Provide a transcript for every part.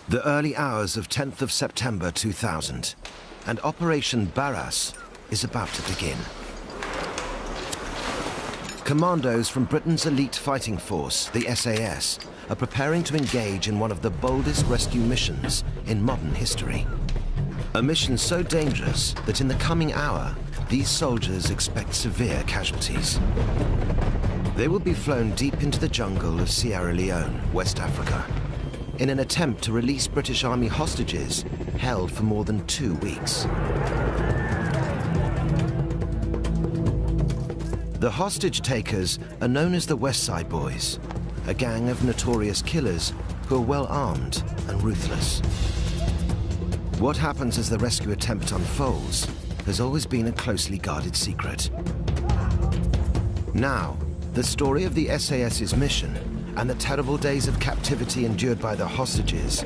The early hours of 10th of September 2000, and Operation Barras is about to begin. Commandos from Britain's elite fighting force, the SAS, are preparing to engage in one of the boldest rescue missions in modern history. A mission so dangerous that in the coming hour, these soldiers expect severe casualties. They will be flown deep into the jungle of Sierra Leone, West Africa, in an attempt to release British Army hostages held for more than 2 weeks. The hostage takers are known as the West Side Boys, a gang of notorious killers who are well armed and ruthless. What happens as the rescue attempt unfolds has always been a closely guarded secret. Now, the story of the SAS's mission and the terrible days of captivity endured by the hostages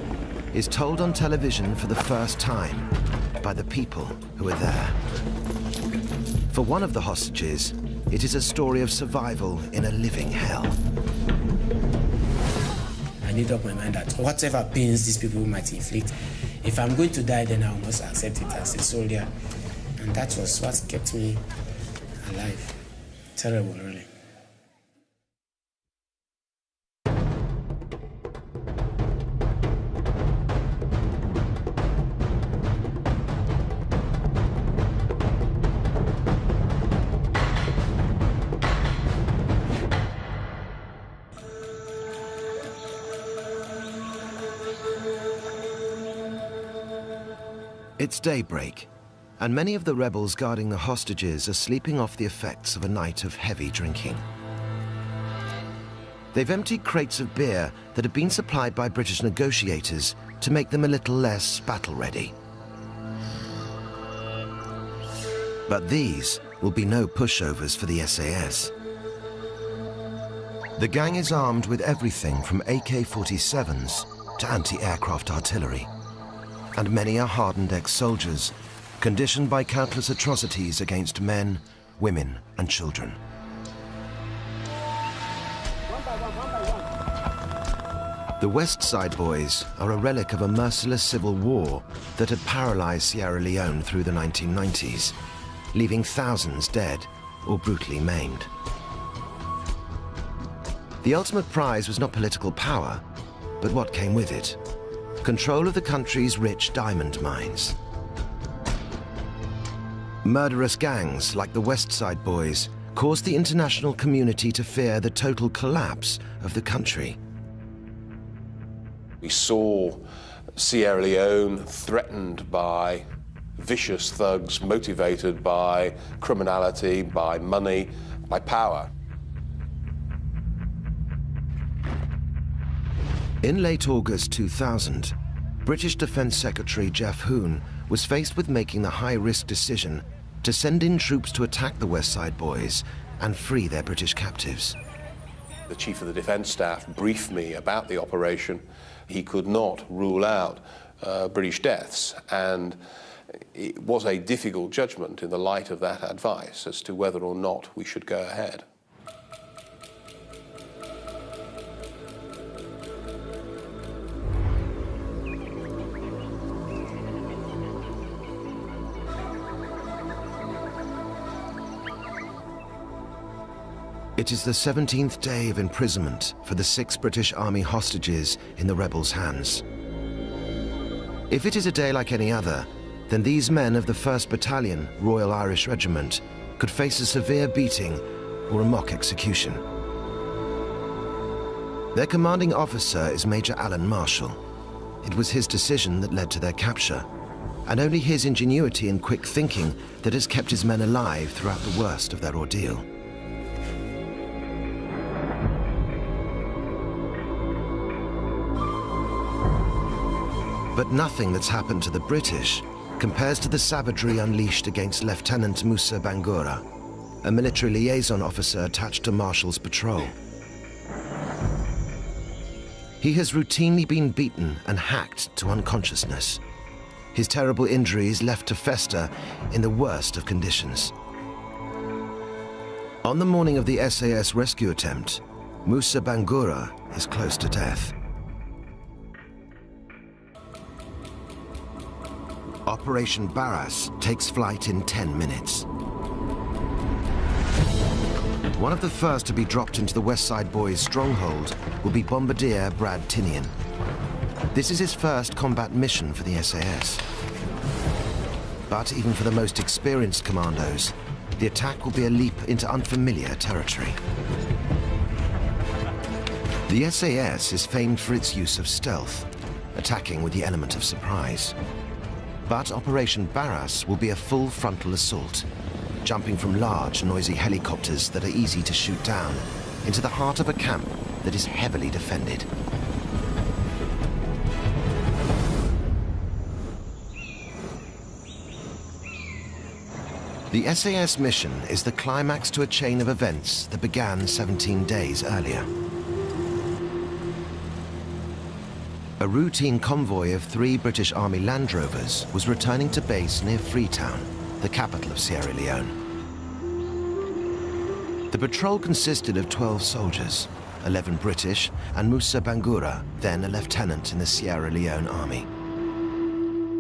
is told on television for the first time by the people who are there. For one of the hostages, it is a story of survival in a living hell. I made up my mind that whatever pains these people might inflict, if I'm going to die, then I must accept it as a soldier. And that was what kept me alive. Terrible, really. It's daybreak, and many of the rebels guarding the hostages are sleeping off the effects of a night of heavy drinking. They've emptied crates of beer that have been supplied by British negotiators to make them a little less battle-ready. But these will be no pushovers for the SAS. The gang is armed with everything from AK-47s to anti-aircraft artillery. And many are hardened ex-soldiers, conditioned by countless atrocities against men, women, and children. The West Side Boys are a relic of a merciless civil war that had paralyzed Sierra Leone through the 1990s, leaving thousands dead or brutally maimed. The ultimate prize was not political power, but what came with it: control of the country's rich diamond mines. Murderous gangs like the West Side Boys caused the international community to fear the total collapse of the country. We saw Sierra Leone threatened by vicious thugs motivated by criminality, by money, by power. In late August 2000, British Defence Secretary Geoff Hoon was faced with making the high-risk decision to send in troops to attack the West Side Boys and free their British captives. The Chief of the Defence Staff briefed me about the operation. He could not rule out British deaths, and it was a difficult judgment in the light of that advice as to whether or not we should go ahead. It is the 17th day of imprisonment for the 6 British Army hostages in the rebels' hands. If it is a day like any other, then these men of the 1st Battalion, Royal Irish Regiment, could face a severe beating or a mock execution. Their commanding officer is Major Alan Marshall. It was his decision that led to their capture, and only his ingenuity and quick thinking that has kept his men alive throughout the worst of their ordeal. But nothing that's happened to the British compares to the savagery unleashed against Lieutenant Musa Bangura, a military liaison officer attached to Marshall's patrol. He has routinely been beaten and hacked to unconsciousness. His terrible injuries left to fester in the worst of conditions. On the morning of the SAS rescue attempt, Musa Bangura is close to death. Operation Barras takes flight in 10 minutes. One of the first to be dropped into the West Side Boys' stronghold will be Bombardier Brad Tinian. This is his first combat mission for the SAS. But even for the most experienced commandos, the attack will be a leap into unfamiliar territory. The SAS is famed for its use of stealth, attacking with the element of surprise. But Operation Barras will be a full frontal assault, jumping from large, noisy helicopters that are easy to shoot down into the heart of a camp that is heavily defended. The SAS mission is the climax to a chain of events that began 17 days earlier. A routine convoy of 3 British Army Land Rovers was returning to base near Freetown, the capital of Sierra Leone. The patrol consisted of 12 soldiers, 11 British, and Musa Bangura, then a lieutenant in the Sierra Leone Army.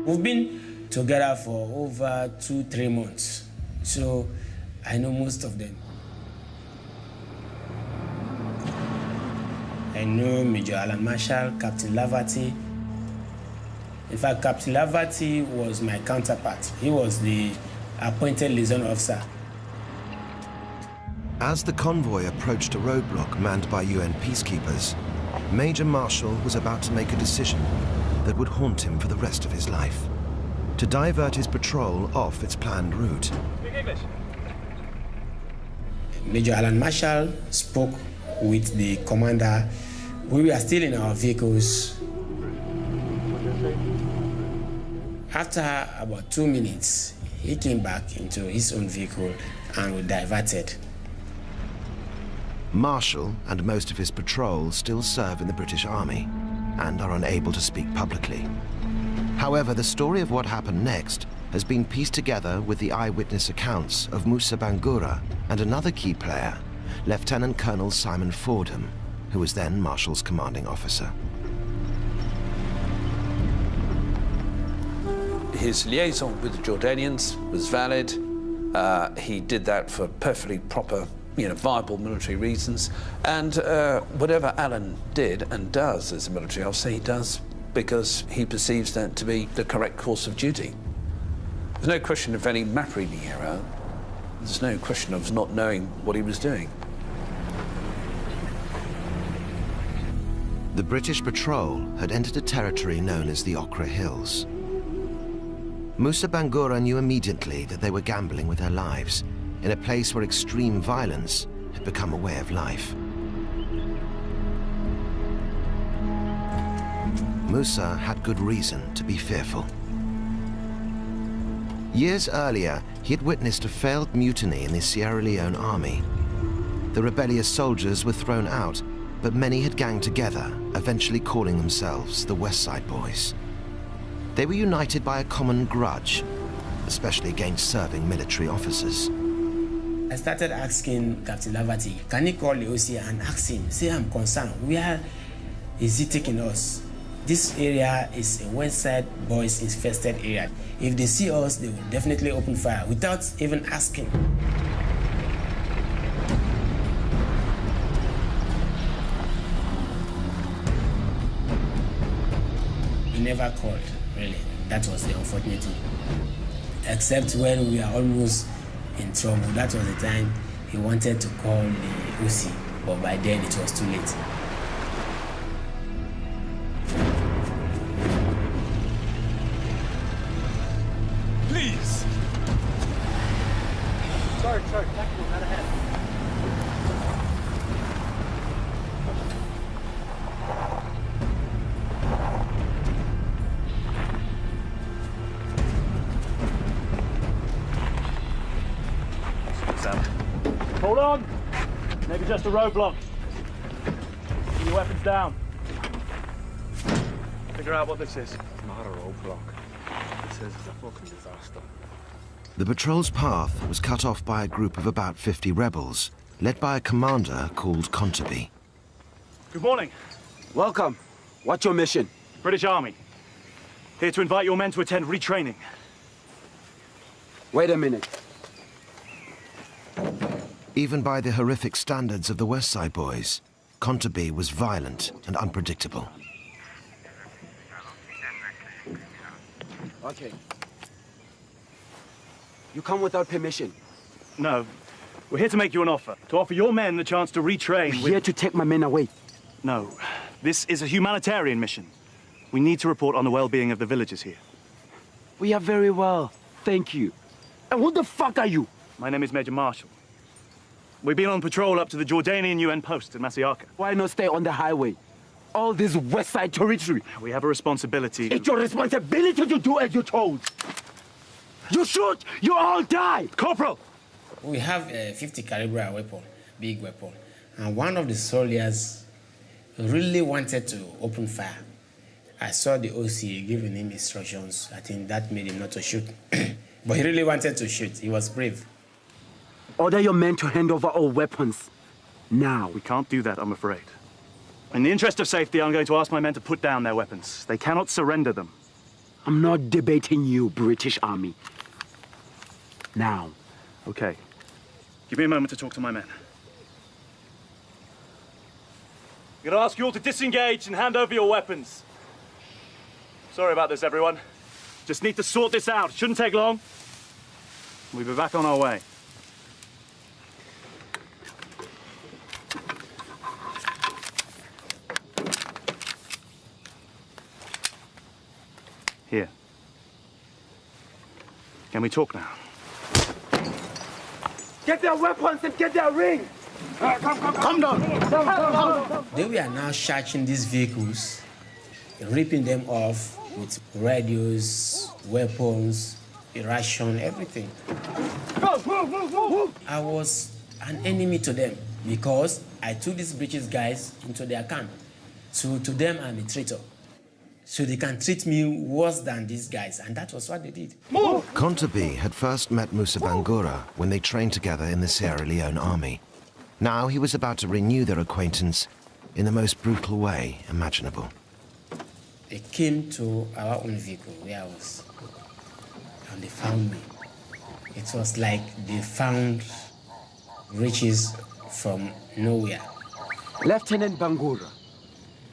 We've been together for over 2-3 months. So I know most of them. I know Major Alan Marshall, Captain Laverty. In fact, Captain Laverty was my counterpart. He was the appointed liaison officer. As the convoy approached a roadblock manned by UN peacekeepers, Major Marshall was about to make a decision that would haunt him for the rest of his life: to divert his patrol off its planned route. Major Alan Marshall spoke with the commander. We were still in our vehicles. After about 2 minutes, he came back into his own vehicle and we diverted. Marshall and most of his patrol still serve in the British Army and are unable to speak publicly. However, the story of what happened next has been pieced together with the eyewitness accounts of Musa Bangura and another key player, Lieutenant Colonel Simon Fordham, who was then Marshall's commanding officer. His liaison with the Jordanians was valid. He did that for perfectly proper, viable military reasons. And whatever Alan did and does as a military officer, he does because he perceives that to be the correct course of duty. There's no question of any map reading error. There's no question of not knowing what he was doing. The British patrol had entered a territory known as the Okra Hills. Musa Bangura knew immediately that they were gambling with their lives in a place where extreme violence had become a way of life. Musa had good reason to be fearful. Years earlier, he had witnessed a failed mutiny in the Sierra Leone army. The rebellious soldiers were thrown out, but many had ganged together, eventually calling themselves the West Side Boys. They were united by a common grudge, especially against serving military officers. I started asking Captain Laverty, can he call the OC and ask him, say I'm concerned, where is he taking us? This area is a West Side Boys infested area. If they see us, they will definitely open fire without even asking. He never called, really. That was the unfortunate thing. Except when we are almost in trouble. That was the time he wanted to call the OC, but by then it was too late. Please! Sorry, tactical, not ahead. Hold on! Maybe just a roadblock. Put your weapons down. Figure out what this is. It's not a roadblock. This is a fucking disaster. The patrol's path was cut off by a group of about 50 rebels, led by a commander called Contaby. Good morning. Welcome. What's your mission? British Army. Here to invite your men to attend retraining. Wait a minute. Even by the horrific standards of the West Side Boys, Kontabi was violent and unpredictable. Okay. You come without permission. No. We're here to make you an offer. To offer your men the chance to retrain. We're here to take my men away. No. This is a humanitarian mission. We need to report on the well-being of the villagers here. We are very well, thank you. And who the fuck are you? My name is Major Marshall. We've been on patrol up to the Jordanian UN post in Masiaka. Why not stay on the highway? All this West Side territory. We have a responsibility. It's your responsibility to do as you're told. You shoot, you all die. Corporal! We have a 50 caliber weapon, big weapon. And one of the soldiers really wanted to open fire. I saw the OC giving him instructions. I think that made him not to shoot. But he really wanted to shoot. He was brave. Order your men to hand over all weapons. Now. We can't do that, I'm afraid. In the interest of safety, I'm going to ask my men to put down their weapons. They cannot surrender them. I'm not debating you, British Army. Now. Okay. Give me a moment to talk to my men. I'm going to ask you all to disengage and hand over your weapons. Sorry about this, everyone. Just need to sort this out. Shouldn't take long. We'll be back on our way. Here. Can we talk now? Get their weapons and get their rings! Come down! They were now searching these vehicles, ripping them off with radios, weapons, ration, everything. I was an enemy to them because I took these British guys into their camp. So to them, I'm a traitor. So they can treat me worse than these guys, and that was what they did. Kontabi had first met Musa Bangura when they trained together in the Sierra Leone army. Now he was about to renew their acquaintance in the most brutal way imaginable. They came to our own vehicle where I was, and they found me. It was like they found riches from nowhere. Lieutenant Bangura,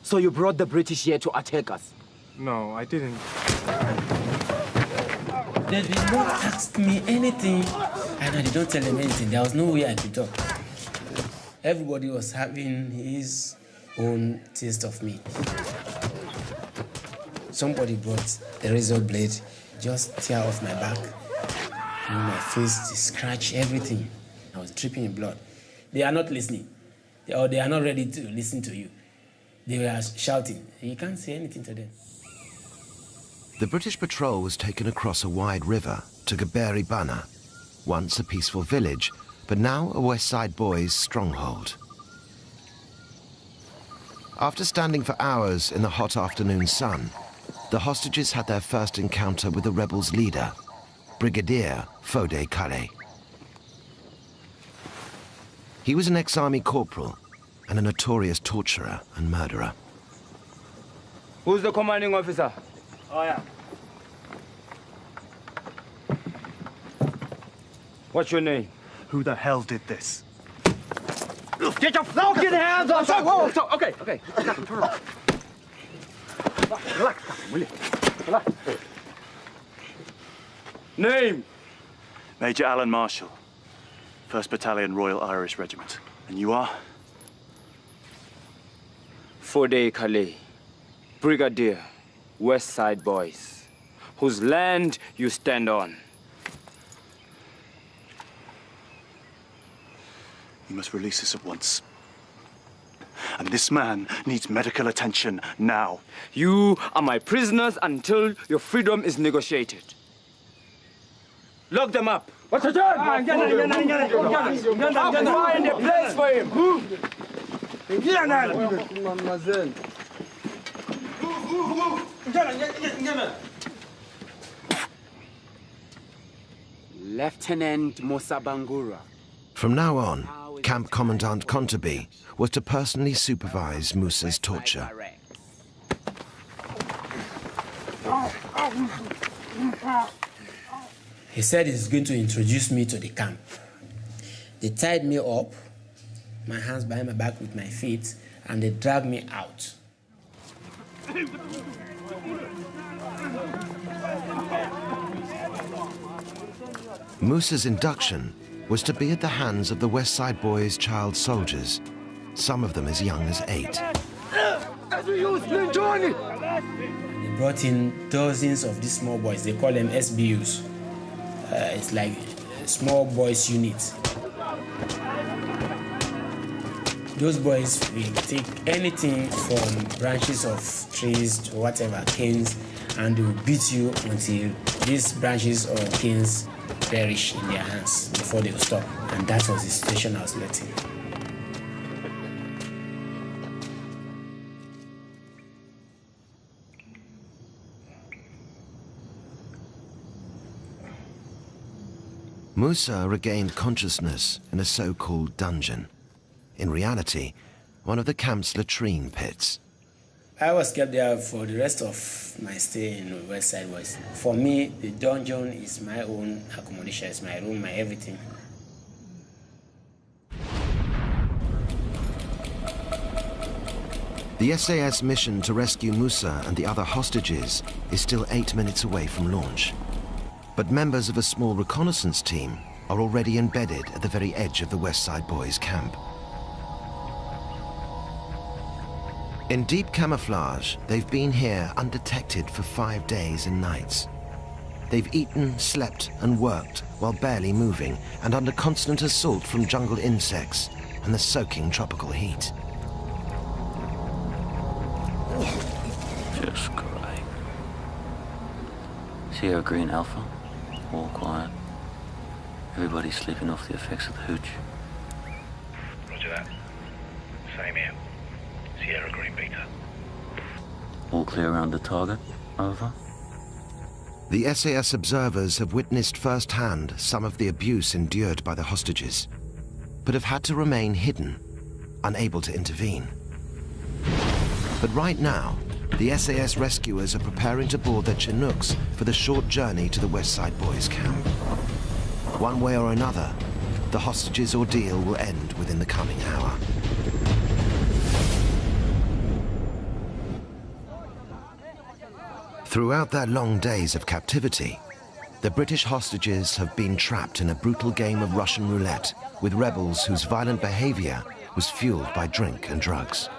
so you brought the British here to attack us? No, I didn't. They did not ask me anything, and I didn't tell them anything. There was no way I could talk. Everybody was having his own taste of me. Somebody brought a razor blade, just tear off my back, and my face, scratch everything. I was dripping in blood. They are not listening, or they are not ready to listen to you. They were shouting. You can't say anything to them. The British patrol was taken across a wide river to Gaberi Bana, once a peaceful village, but now a West Side Boys stronghold. After standing for hours in the hot afternoon sun, the hostages had their first encounter with the rebels' leader, Brigadier Fode Kale. He was an ex-army corporal and a notorious torturer and murderer. Who's the commanding officer? I am. What's your name? Who the hell did this? Get your fucking hands off! Whoa, whoa, okay. Captain, turn around. Relax, Captain, will you? Relax. Name? Major Alan Marshall, 1st Battalion Royal Irish Regiment. And you are? Fode Kale, Brigadier, West Side Boys, whose land you stand on. You must release us at once. And this man needs medical attention now. You are my prisoners until your freedom is negotiated. Lock them up. What's the turn? I'll find a place for him. Lieutenant Musa Bangura. From now on, Camp Commandant Kontabi was to personally supervise Musa's torture. He said he's going to introduce me to the camp. They tied me up, my hands behind my back with my feet, and they dragged me out. Musa's induction was to be at the hands of the West Side Boys' child soldiers, some of them as young as 8. They brought in dozens of these small boys. They call them SBUs. It's like a small boys unit. Those boys will take anything from branches of trees to whatever, canes, and they will beat you until these branches or canes perish in their hands before they will stop. And that was the situation I was left in. Musa regained consciousness in a so-called dungeon. In reality, one of the camp's latrine pits. I was kept there for the rest of my stay in West Side Boys. For me, the dungeon is my own accommodation, it's my room, my everything. The SAS mission to rescue Musa and the other hostages is still 8 minutes away from launch. But members of a small reconnaissance team are already embedded at the very edge of the West Side Boys camp. In deep camouflage, they've been here undetected for 5 days and nights. They've eaten, slept, and worked while barely moving and under constant assault from jungle insects and the soaking tropical heat. Just great. Sierra Green Alpha, all quiet. Everybody's sleeping off the effects of the hooch. Roger that. Same here. Sierra Green Beta. All clear around the target? Over. The SAS observers have witnessed firsthand some of the abuse endured by the hostages, but have had to remain hidden, unable to intervene. But right now, the SAS rescuers are preparing to board their Chinooks for the short journey to the West Side Boys camp. One way or another, the hostages' ordeal will end within the coming hour. Throughout their long days of captivity, the British hostages have been trapped in a brutal game of Russian roulette with rebels whose violent behavior was fueled by drink and drugs.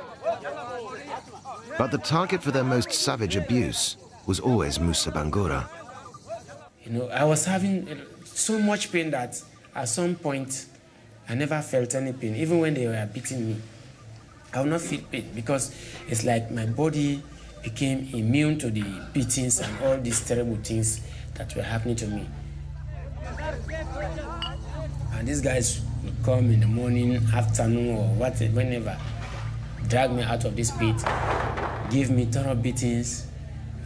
But the target for their most savage abuse was always Musa Bangura. You know, I was having so much pain that at some point I never felt any pain. Even when they were beating me, I would not feel pain because it's like my body became immune to the beatings and all these terrible things that were happening to me. And these guys would come in the morning, afternoon, or whenever, drag me out of this pit, give me thorough beatings,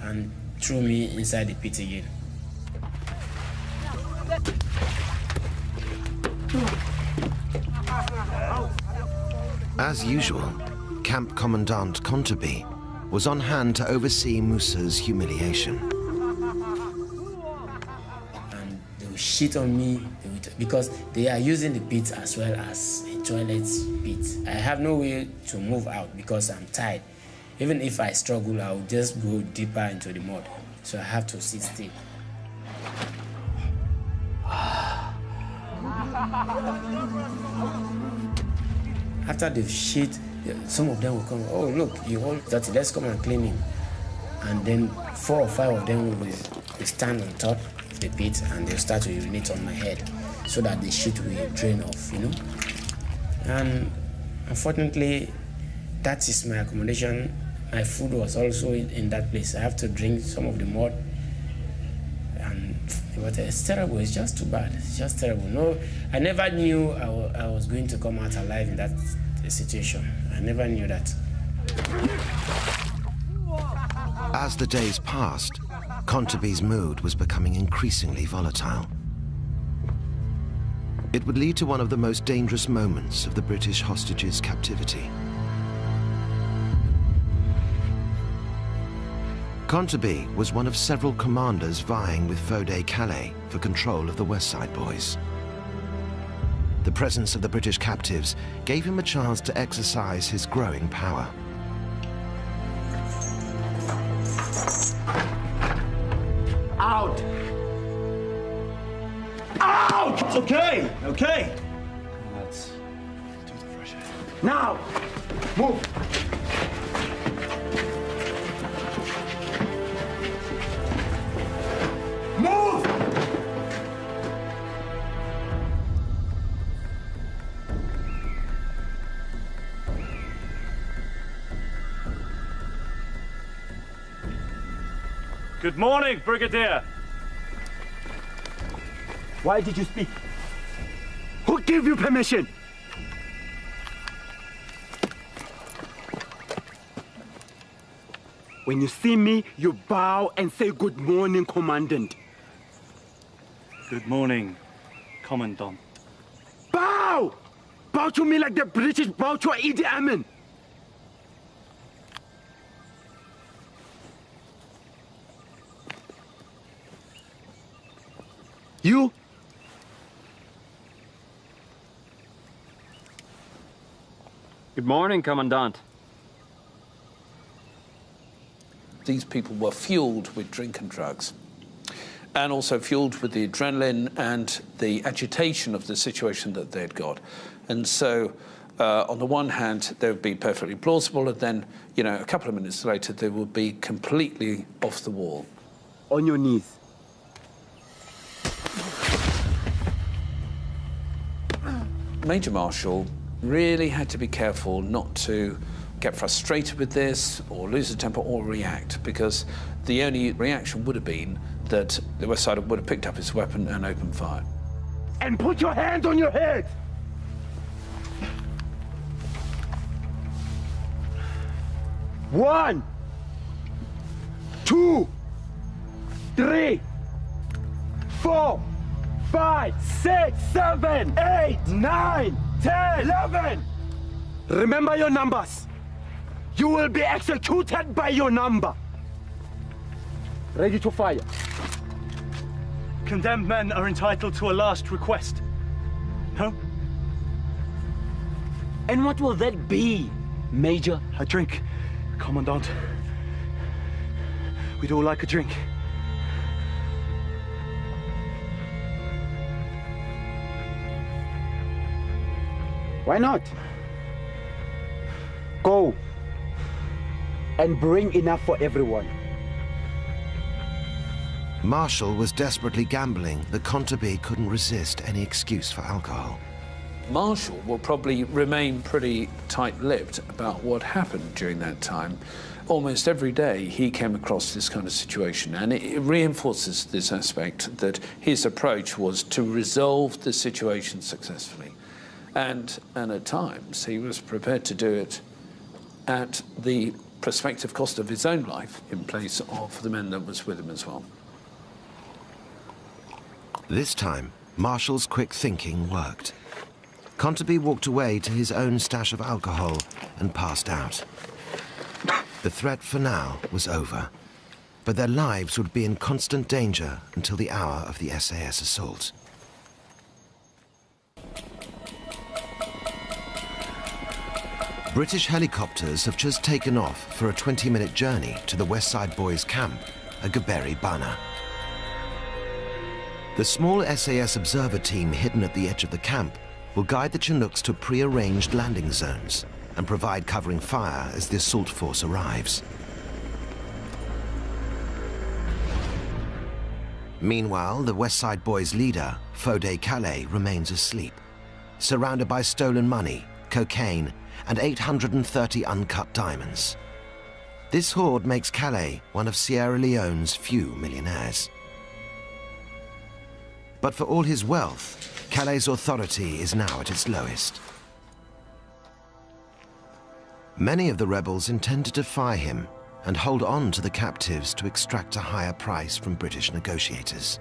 and threw me inside the pit again. As usual, Camp Commandant Kontabi was on hand to oversee Musa's humiliation. And they would shit on me because they are using the pit as well as a toilet pit. I have no way to move out because I'm tired. Even if I struggle, I will just go deeper into the mud. So I have to sit still. After they've shit, some of them will come, oh look, you all dirty, let's come and clean him. And then 4 or 5 of them will stand on top of the pit and they'll start to urinate on my head so that the shit will drain off, you know. And unfortunately, that is my accommodation. My food was also in that place. I have to drink some of the mud. And it's terrible, it's just too bad, it's just terrible. No, I never knew I was going to come out alive in that situation. I never knew that. As the days passed, Kontabi's mood was becoming increasingly volatile. It would lead to one of the most dangerous moments of the British hostages' captivity. Conteby was one of several commanders vying with Fode Calais for control of the West Side Boys. The presence of the British captives gave him a chance to exercise his growing power. Out! Out! It's okay, okay. Let's do the fresh air. Now! Move! Move! Good morning, Brigadier. Why did you speak? Who gave you permission? When you see me, you bow and say good morning, Commandant. Good morning, Commandant. Bow! Bow to me like the British bow to Idi Amin. You? Good morning, Commandant. These people were fueled with drink and drugs, and also fueled with the adrenaline and the agitation of the situation that they'd got. And so, on the one hand, they would be perfectly plausible, and then, you know, a couple of minutes later, they would be completely off the wall. On your knees. Major Marshall really had to be careful not to get frustrated with this or lose his temper or react, because the only reaction would have been that the West Sider would have picked up his weapon and opened fire. And put your hands on your head! One, 2, 3, 4, 5, 6, 7, 8, 9, 10, 11. Remember your numbers. You will be executed by your number. Ready to fire. Condemned men are entitled to a last request. No? And what will that be, Major? A drink, Commandant. We'd all like a drink. Why not? Go and bring enough for everyone. Marshall was desperately gambling that Conteby couldn't resist any excuse for alcohol. Marshall will probably remain pretty tight-lipped about what happened during that time. Almost every day he came across this kind of situation, and it reinforces this aspect that his approach was to resolve the situation successfully. And at times he was prepared to do it at the prospective cost of his own life in place of the men that was with him as well. This time, Marshall's quick thinking worked. Conteby walked away to his own stash of alcohol and passed out. The threat for now was over, but their lives would be in constant danger until the hour of the SAS assault. British helicopters have just taken off for a 20-minute journey to the West Side Boys' camp at Gaberi Bana. The small SAS observer team hidden at the edge of the camp will guide the Chinooks to pre-arranged landing zones and provide covering fire as the assault force arrives. Meanwhile, the West Side Boys' leader, Fode Calais, remains asleep, surrounded by stolen money, cocaine, and 830 uncut diamonds. This hoard makes Calais one of Sierra Leone's few millionaires. But for all his wealth, Calais' authority is now at its lowest. Many of the rebels intend to defy him and hold on to the captives to extract a higher price from British negotiators.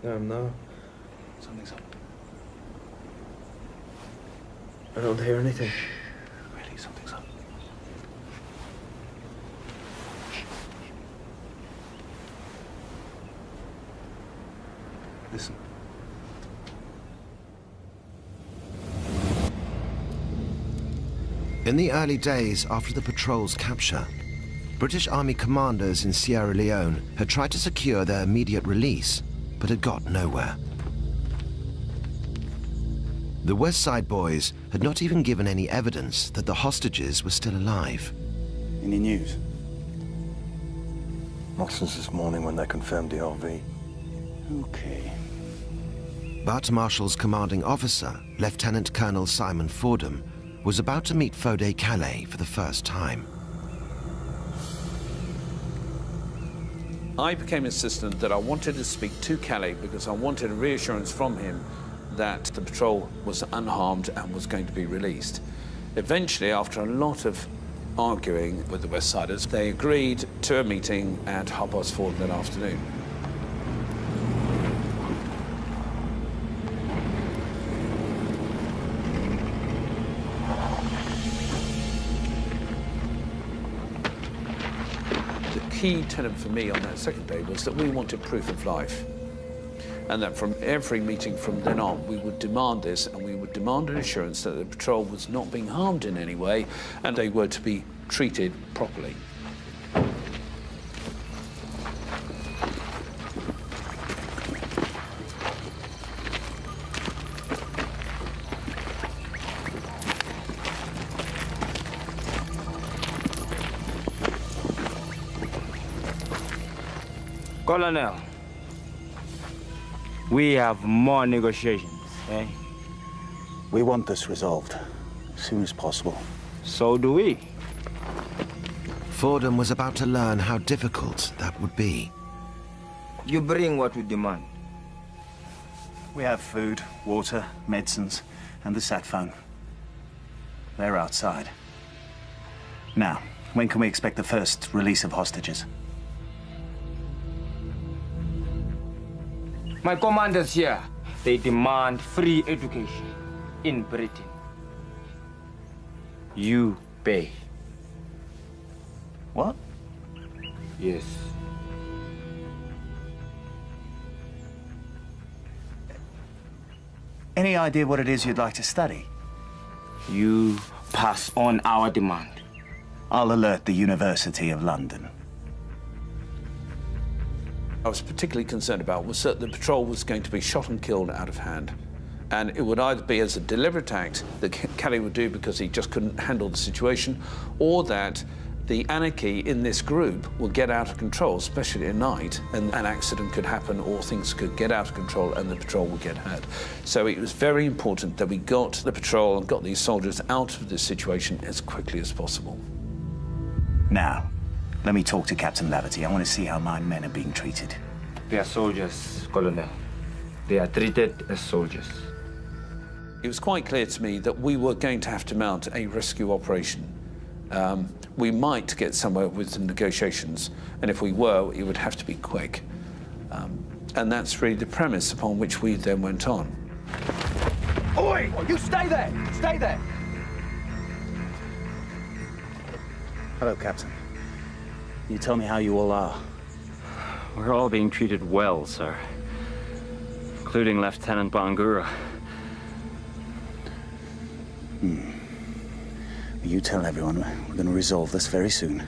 No. Something's up. I don't hear anything. Really, something's up. Listen. In the early days after the patrol's capture, British Army commanders in Sierra Leone had tried to secure their immediate release, but had got nowhere. The West Side Boys had not even given any evidence that the hostages were still alive. Any news? Not since this morning when they confirmed the RV. Okay. But Marshall's commanding officer, Lieutenant Colonel Simon Fordham, was about to meet Fode Calais for the first time. I became insistent that I wanted to speak to Calais because I wanted a reassurance from him that the patrol was unharmed and was going to be released. Eventually, after a lot of arguing with the West Siders, they agreed to a meeting at 4:30 that afternoon. The key tenet for me on that second day was that we wanted proof of life. And that from every meeting from then on, we would demand this, and we would demand an assurance that the patrol was not being harmed in any way, and they were to be treated properly. Colonel, we have more negotiations, eh? We want this resolved as soon as possible. So do we. Fordham was about to learn how difficult that would be. You bring what we demand. We have food, water, medicines, and the sat phone. They're outside. Now, when can we expect the first release of hostages? My commanders here, they demand free education in Britain. You pay. What? Yes. Any idea what it is you'd like to study? You pass on our demand. I'll alert the University of London. I was particularly concerned about was that the patrol was going to be shot and killed out of hand. And it would either be as a deliberate act that Calais would do because he just couldn't handle the situation, or that the anarchy in this group will get out of control, especially at night, and an accident could happen or things could get out of control and the patrol would get hurt. So it was very important that we got the patrol and got these soldiers out of this situation as quickly as possible. Now, let me talk to Captain Laverty. I want to see how my men are being treated. They are soldiers, Colonel. They are treated as soldiers. It was quite clear to me that we were going to have to mount a rescue operation. We might get somewhere with the negotiations, and if we were, it would have to be quick. And that's really the premise upon which we then went on. Oi! You stay there! Stay there! Hello, Captain. Can you tell me how you all are? We're all being treated well, sir. Including Lieutenant Bangura. You tell everyone we're going to resolve this very soon.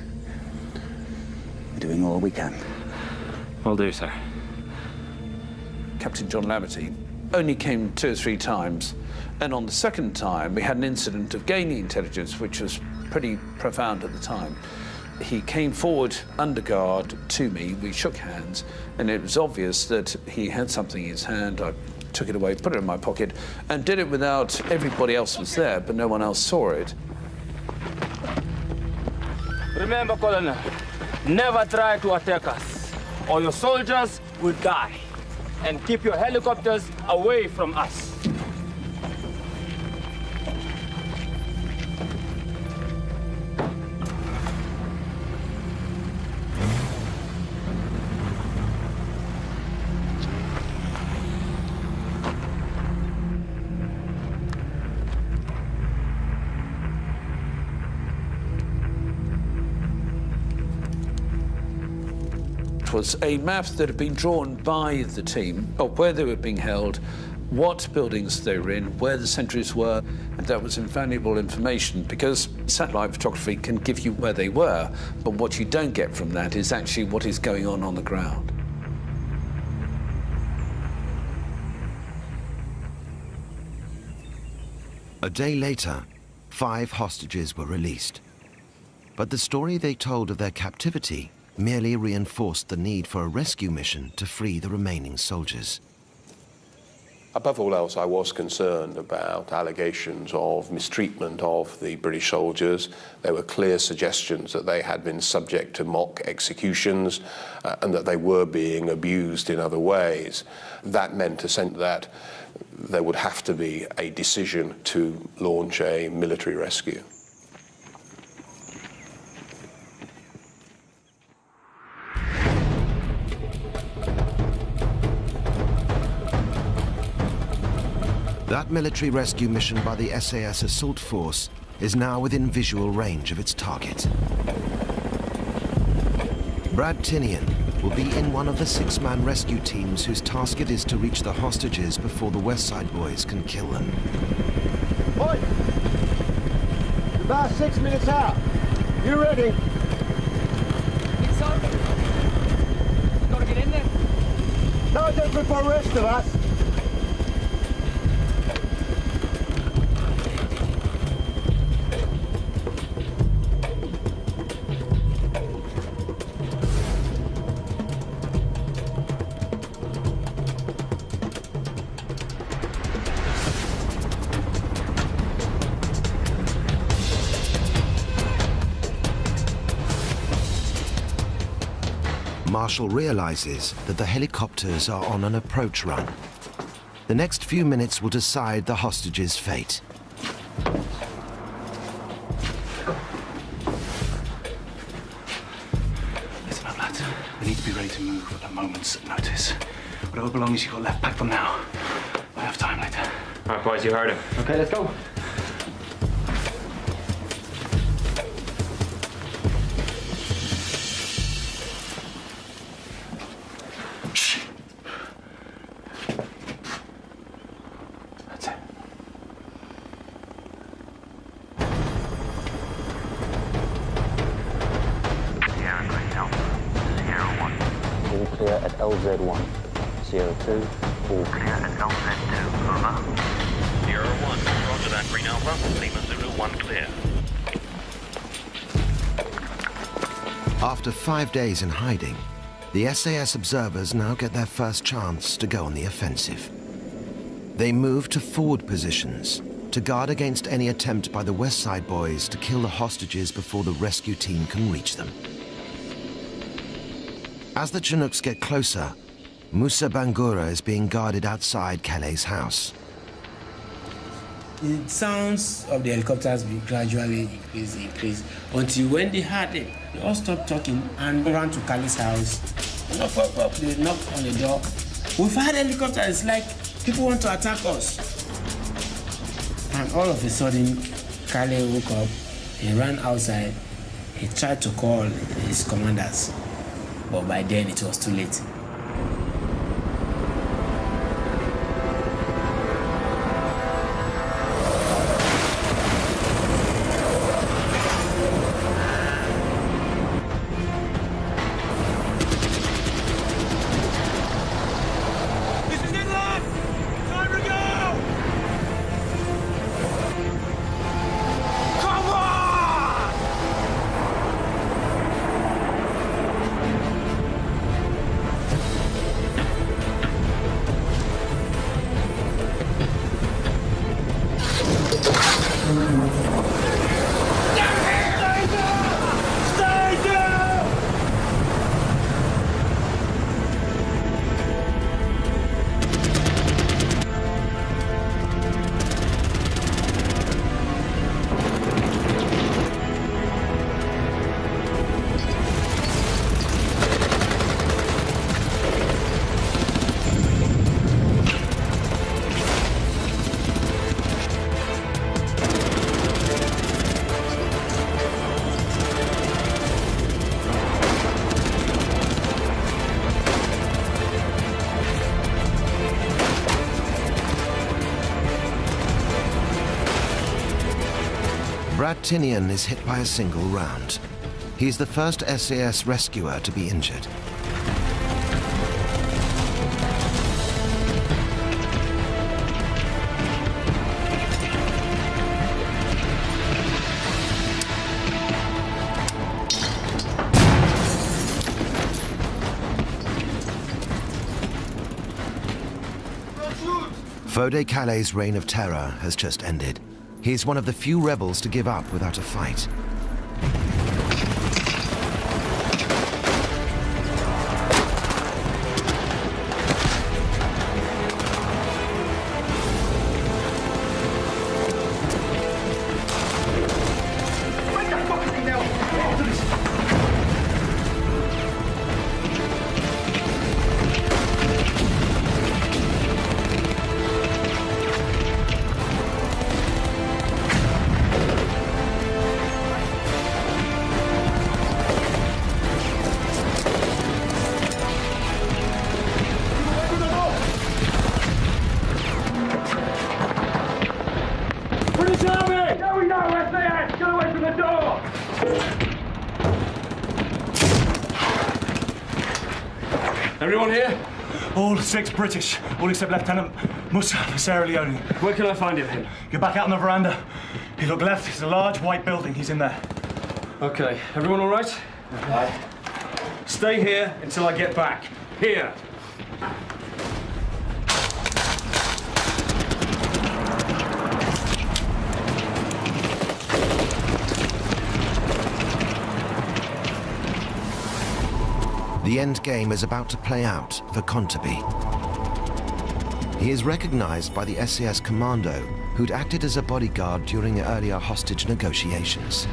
We're doing all we can. Will do, sir. Captain John Laverty only came 2 or 3 times, and on the second time we had an incident of gaining intelligence which was pretty profound at the time. He came forward under guard to me, we shook hands, and it was obvious that he had something in his hand. I took it away, put it in my pocket, and did it without everybody else was there, but no one else saw it. Remember, Colonel, never try to attack us, or your soldiers will die. And keep your helicopters away from us. was a map that had been drawn by the team of where they were being held, what buildings they were in, where the sentries were, and that was invaluable information because satellite photography can give you where they were, but what you don't get from that is actually what is going on the ground. A day later, 5 hostages were released. But the story they told of their captivity merely reinforced the need for a rescue mission to free the remaining soldiers. Above all else, I was concerned about allegations of mistreatment of the British soldiers. There were clear suggestions that they had been subject to mock executions and that they were being abused in other ways. That meant essentially that there would have to be a decision to launch a military rescue. That military rescue mission by the SAS assault force is now within visual range of its target. Brad Tinian will be in one of the 6-man rescue teams whose task it is to reach the hostages before the West Side boys can kill them. Oi! About 6 minutes out. You ready? Think so? Gotta get in there. No different for the rest of us. Marshall realizes that the helicopters are on an approach run. The next few minutes will decide the hostages' fate. Listen up, lads. We need to be ready to move at a moment's notice. Whatever belongings you got left, pack them now. I have time later. All right, boys, you heard him. Okay, let's go. LZ1, Sierra 2, all clear at LZ2, over. Sierra 1, roger that, Green Alpha, Lima Zulu 1 clear. After 5 days in hiding, the SAS observers now get their first chance to go on the offensive. They move to forward positions to guard against any attempt by the West Side boys to kill the hostages before the rescue team can reach them. As the Chinooks get closer, Musa Bangura is being guarded outside Calais' house. The sounds of the helicopters will gradually increase, until when they heard it, they all stopped talking and ran to Calais' house. Knock. They knocked on the door. We've had helicopters, it's like people want to attack us. And all of a sudden, Calais woke up, he ran outside, he tried to call his commanders. But by then it was too late. This is it, lad! Time to go! Come on! Brad Tinian is hit by a single round. He's the first SAS rescuer to be injured. Fode Calais' reign of terror has just ended. He's one of the few rebels to give up without a fight. Everyone here? All 6 British, all except Lieutenant Musa for Sierra Leone. Where can I find him? You're back out on the veranda. You look left, it's a large white building. He's in there. Okay, everyone all right? Aye. Stay here until I get back. Here. The end game is about to play out for Kontabi. He is recognized by the SAS commando who'd acted as a bodyguard during earlier hostage negotiations.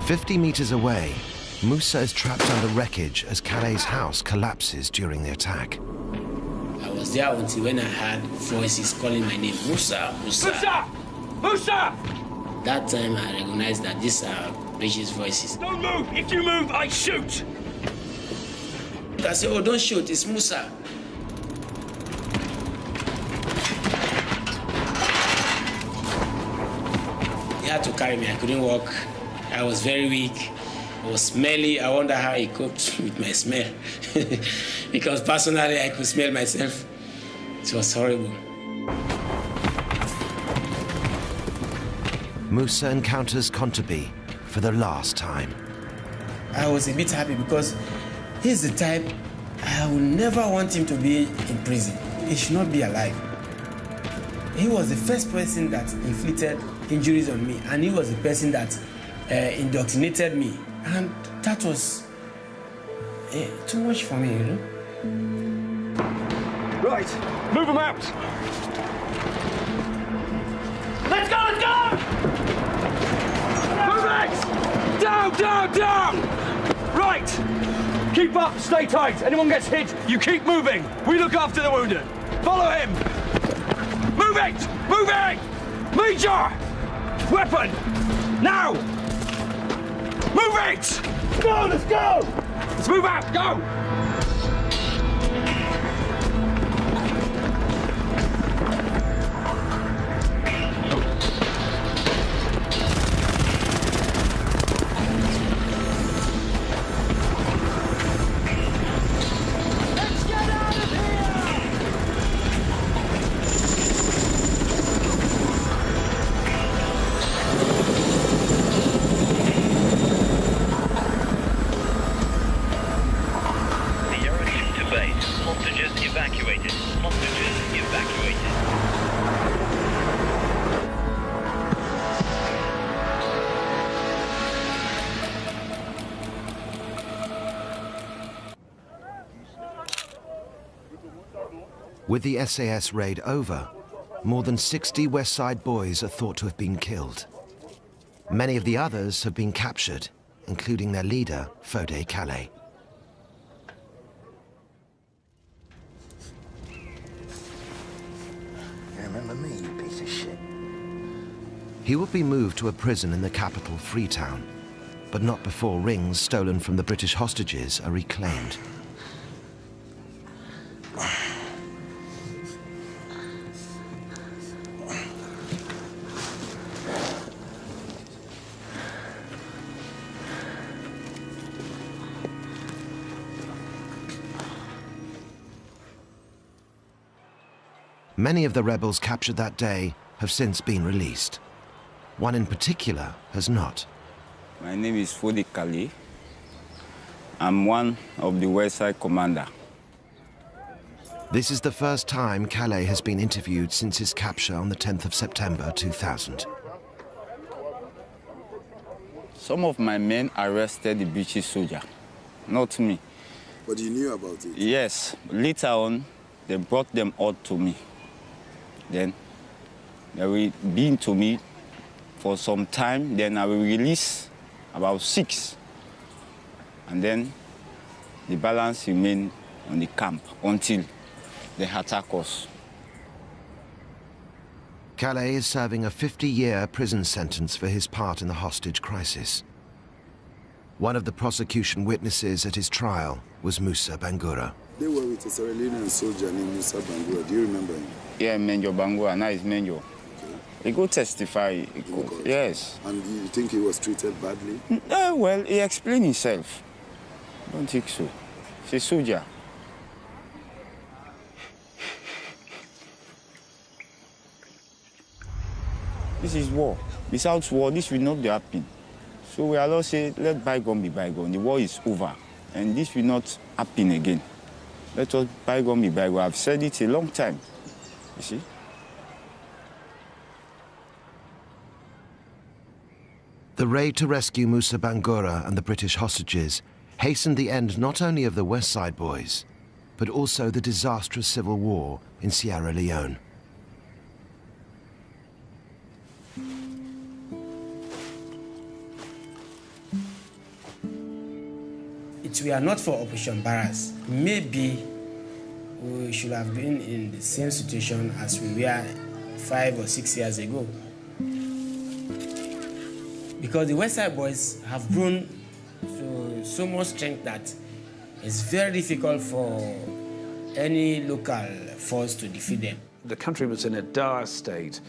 "50 meters away, Musa is trapped under wreckage as Calais' house collapses during the attack. I was there until when I heard voices calling my name, Musa, Musa. Musa! Musa! That time I recognized that these are British voices. Don't move! If you move, I shoot! I said, oh, don't shoot, it's Musa. He had to carry me, I couldn't walk. I was very weak. I was smelly. I wonder how he coped with my smell. Because personally, I could smell myself. It was horrible. Musa encounters Kontabi for the last time. I was a bit happy because he's the type I would never want him to be in prison. He should not be alive. He was the first person that inflicted injuries on me, and he was the person that indoctrinated me, and that was too much for me, you know? Right, move them out! Let's go, let's go! Move it! Down, down, down! Right! Keep up, stay tight. Anyone gets hit, you keep moving. We look after the wounded. Follow him! Move it! Move it! Major! Weapon! Now! Move it! Go, let's go! Let's move out, go! With the SAS raid over, more than 60 West Side boys are thought to have been killed. Many of the others have been captured, including their leader, Fode Calais. Yeah, man. remember me, you piece of shit. He will be moved to a prison in the capital, Freetown, but not before rings stolen from the British hostages are reclaimed. Many of the rebels captured that day have since been released. One in particular has not. My name is Fodi Kali. I'm one of the West Side commander. This is the first time Calais has been interviewed since his capture on the 10th of September 2000. Some of my men arrested the British soldier, not me. But you knew about it? Yes. Later on, they brought them out to me. Then they will be to me for some time, then I will release about 6. And then the balance remain on the camp until they attack us. Calais is serving a 50-year prison sentence for his part in the hostage crisis. One of the prosecution witnesses at his trial was Musa Bangura. They were with a Sierra Leonean soldier named Musa Bangura. Do you remember him? Yeah, Menjo Bangura. Now he's Menjo. Okay. He could testify. Yes. And you think he was treated badly? Well, he explained himself. I don't think so. He's a soldier. This is war. Without war, this will not be happening. So we allow say, let bygone be bygone. The war is over, and this will not happen again. Let us bygone be bygone. I've said it a long time. You see? The raid to rescue Musa Bangura and the British hostages hastened the end not only of the West Side Boys, but also the disastrous civil war in Sierra Leone. If we are not for Operation Barras, maybe we should have been in the same situation as we were 5 or 6 years ago. Because the West Side Boys have grown to so much strength that it's very difficult for any local force to defeat them. The country was in a dire state,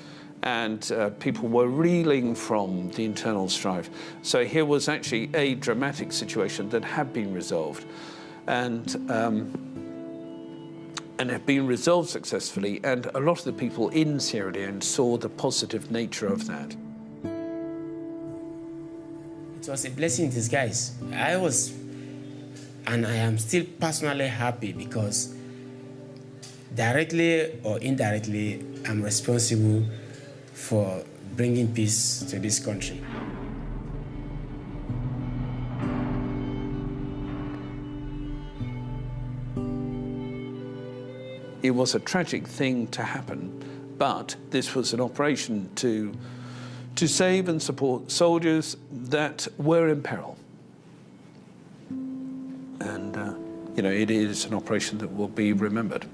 and people were reeling from the internal strife. So here was actually a dramatic situation that had been resolved, and had been resolved successfully, and a lot of the people in Sierra Leone saw the positive nature of that. It was a blessing in disguise. I was, and I am still personally happy because directly or indirectly, I'm responsible for bringing peace to this country. It was a tragic thing to happen, but this was an operation to save and support soldiers that were in peril. And, you know, it is an operation that will be remembered.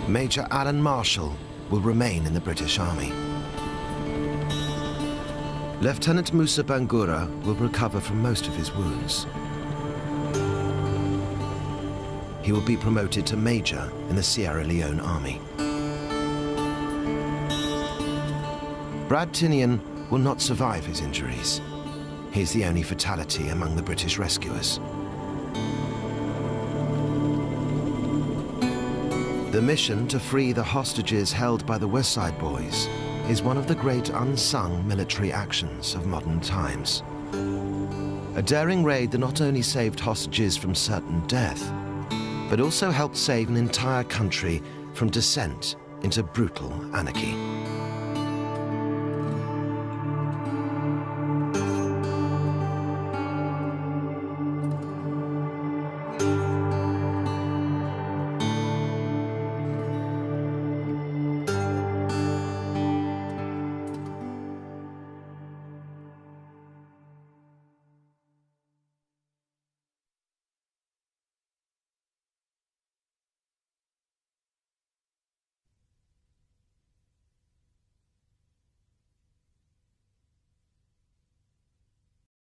Major Alan Marshall will remain in the British Army. Lieutenant Musa Bangura will recover from most of his wounds. He will be promoted to Major in the Sierra Leone Army. Brad Tinian will not survive his injuries. He's the only fatality among the British rescuers. The mission to free the hostages held by the West Side Boys is one of the great unsung military actions of modern times. A daring raid that not only saved hostages from certain death, but also helped save an entire country from descent into brutal anarchy.